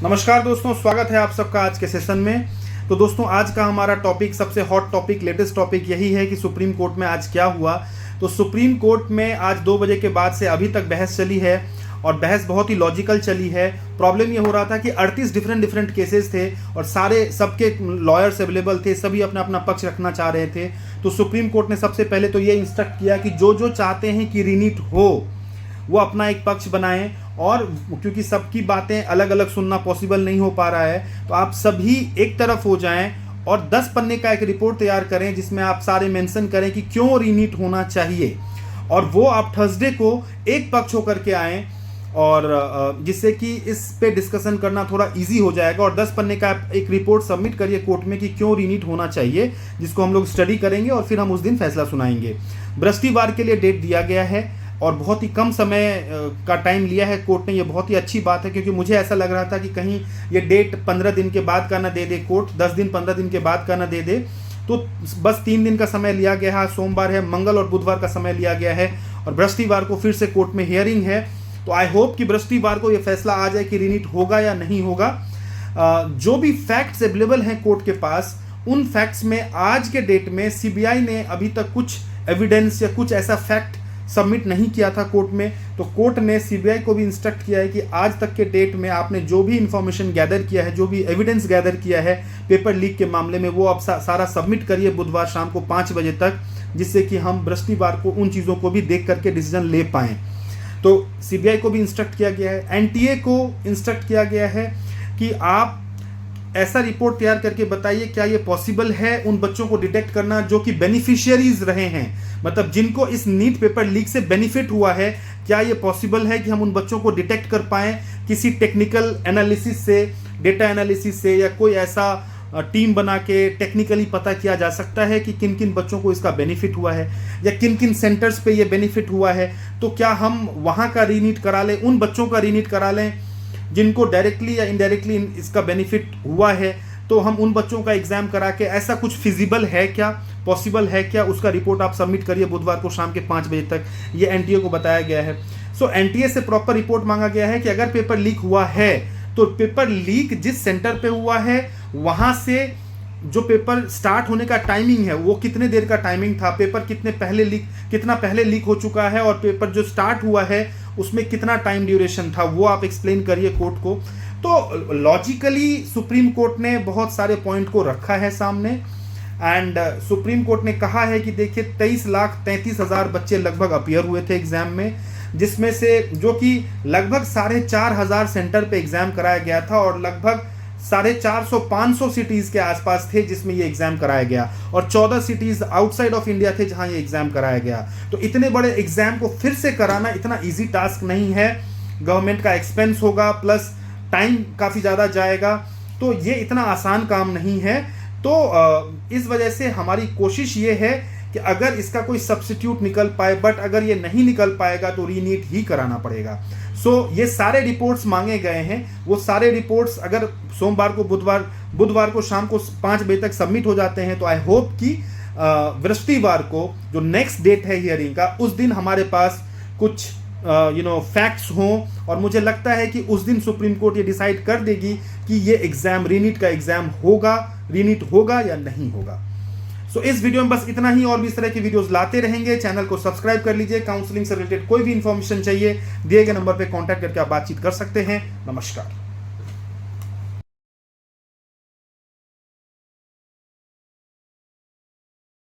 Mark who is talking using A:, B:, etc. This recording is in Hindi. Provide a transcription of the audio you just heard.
A: नमस्कार दोस्तों, स्वागत है आप सबका आज के सेशन में। तो दोस्तों, आज का हमारा टॉपिक, सबसे हॉट टॉपिक, लेटेस्ट टॉपिक यही है कि सुप्रीम कोर्ट में आज क्या हुआ। तो सुप्रीम कोर्ट में आज 2 बजे के बाद से अभी तक बहस चली है और बहस बहुत ही लॉजिकल चली है। प्रॉब्लम ये हो रहा था कि 38 डिफरेंट केसेस थे और सबके लॉयर्स अवेलेबल थे, सभी अपना अपना पक्ष रखना चाह रहे थे। तो सुप्रीम कोर्ट ने सबसे पहले तो ये इंस्ट्रक्ट किया कि जो चाहते हैं कि रीनीट हो वो अपना एक पक्ष बनाएं, और क्योंकि सबकी बातें अलग अलग सुनना पॉसिबल नहीं हो पा रहा है, तो आप सभी एक तरफ हो जाएं और 10 पन्ने का एक रिपोर्ट तैयार करें जिसमें आप सारे मेंशन करें कि क्यों रीनीट होना चाहिए, और वो आप थर्सडे को एक पक्ष होकर के आएँ, और जिससे कि इस पे डिस्कशन करना थोड़ा इजी हो जाएगा। और 10 पन्ने का एक रिपोर्ट सबमिट करिए कोर्ट में कि क्यों रीनीट होना चाहिए, जिसको हम लोग स्टडी करेंगे और फिर हम उस दिन फैसला सुनाएंगे। बृहस्पतिवार के लिए डेट दिया गया है और बहुत ही कम समय का टाइम लिया है कोर्ट ने। ये बहुत ही अच्छी बात है, क्योंकि मुझे ऐसा लग रहा था कि कहीं ये डेट 15 दिन के बाद का ना दे दे कोर्ट, 10 दिन 15 दिन के बाद का ना दे दे। तो बस 3 दिन का समय लिया गया है। सोमवार है, मंगल और बुधवार का समय लिया गया है और बृहस्पतिवार को फिर से कोर्ट में हियरिंग है। तो आई होप कि बृहस्पतिवार को ये फैसला आ जाए कि रीनीट होगा या नहीं होगा। जो भी फैक्ट्स अवेलेबल हैं कोर्ट के पास, उन फैक्ट्स में आज के डेट में सीबीआई ने अभी तक कुछ एविडेंस या कुछ ऐसा फैक्ट सबमिट नहीं किया था कोर्ट में। तो कोर्ट ने सीबीआई को भी इंस्ट्रक्ट किया है कि आज तक के डेट में आपने जो भी इंफॉर्मेशन गैदर किया है, जो भी एविडेंस गैदर किया है पेपर लीक के मामले में, वो आप सारा सबमिट करिए बुधवार शाम को 5 बजे तक, जिससे कि हम बृहस्पतिवार को उन चीज़ों को भी देख करके डिसीजन ले पाएँ। तो सीबीआई को भी इंस्ट्रक्ट किया गया है, एनटीए को इंस्ट्रक्ट किया गया है कि आप ऐसा रिपोर्ट तैयार करके बताइए क्या ये पॉसिबल है उन बच्चों को डिटेक्ट करना जो कि बेनिफिशियरीज रहे हैं, मतलब जिनको इस नीट पेपर लीक से बेनिफिट हुआ है। क्या ये पॉसिबल है कि हम उन बच्चों को डिटेक्ट कर पाएं किसी टेक्निकल एनालिसिस से, डेटा एनालिसिस से, या कोई ऐसा टीम बना के टेक्निकली पता किया जा सकता है कि किन किन बच्चों को इसका बेनिफिट हुआ है या किन किन सेंटर्स पे ये बेनिफिट हुआ है। तो क्या हम वहाँ का रीनीट करा लें, उन बच्चों का रीनीट करा लें जिनको डायरेक्टली या इनडायरेक्टली इसका बेनिफिट हुआ है। तो हम उन बच्चों का एग्जाम करा के, ऐसा कुछ फिजिबल है क्या, पॉसिबल है क्या, उसका रिपोर्ट आप सबमिट करिए बुधवार को शाम के 5 बजे तक। ये एनटीए को बताया गया है। सो एनटीए से प्रॉपर रिपोर्ट मांगा गया है कि अगर पेपर लीक हुआ है तो पेपर लीक जिस सेंटर पे हुआ है वहां से जो पेपर स्टार्ट होने का टाइमिंग है वो कितने देर का टाइमिंग था, पेपर कितना पहले लीक हो चुका है, और पेपर जो स्टार्ट हुआ है उसमें कितना टाइम ड्यूरेशन था, वो आप एक्सप्लेन करिए कोर्ट को। तो लॉजिकली सुप्रीम कोर्ट ने बहुत सारे पॉइंट को रखा है सामने, एंड सुप्रीम कोर्ट ने कहा है कि देखिए 23,33,000 बच्चे लगभग अपीयर हुए थे एग्जाम में, जिसमें से जो कि लगभग 4,500 सेंटर पे एग्जाम कराया गया था और लगभग 450-500 सिटीज के आसपास थे जिसमें ये एग्जाम कराया गया, और 14 सिटीज आउटसाइड ऑफ इंडिया थे जहां ये एग्जाम कराया गया। तो इतने बड़े एग्जाम को फिर से कराना इतना इजी टास्क नहीं है। गवर्नमेंट का एक्सपेंस होगा, प्लस टाइम काफ़ी ज़्यादा जाएगा, तो ये इतना आसान काम नहीं है। तो इस वजह से हमारी कोशिश ये है कि अगर इसका कोई सब्स्टिट्यूट निकल पाए, बट अगर ये नहीं निकल पाएगा तो रीनीट ही कराना पड़ेगा। सो ये सारे रिपोर्ट्स मांगे गए हैं, वो सारे रिपोर्ट्स अगर सोमवार को बुधवार को शाम को 5 बजे तक सबमिट हो जाते हैं तो आई होप कि बृहस्पतिवार को जो नेक्स्ट डेट है हियरिंग का, उस दिन हमारे पास कुछ फैक्ट्स हों, और मुझे लगता है कि उस दिन सुप्रीम कोर्ट ये डिसाइड कर देगी कि ये एग्जाम, रीनीट का एग्जाम रीनीट होगा या नहीं होगा। सो इस वीडियो में बस इतना ही, और भी इस तरह की वीडियोस लाते रहेंगे। चैनल को सब्सक्राइब कर लीजिए। काउंसलिंग से रिलेटेड कोई भी इंफॉर्मेशन चाहिए, दिए गए नंबर पे कांटेक्ट करके आप बातचीत कर सकते हैं। नमस्कार।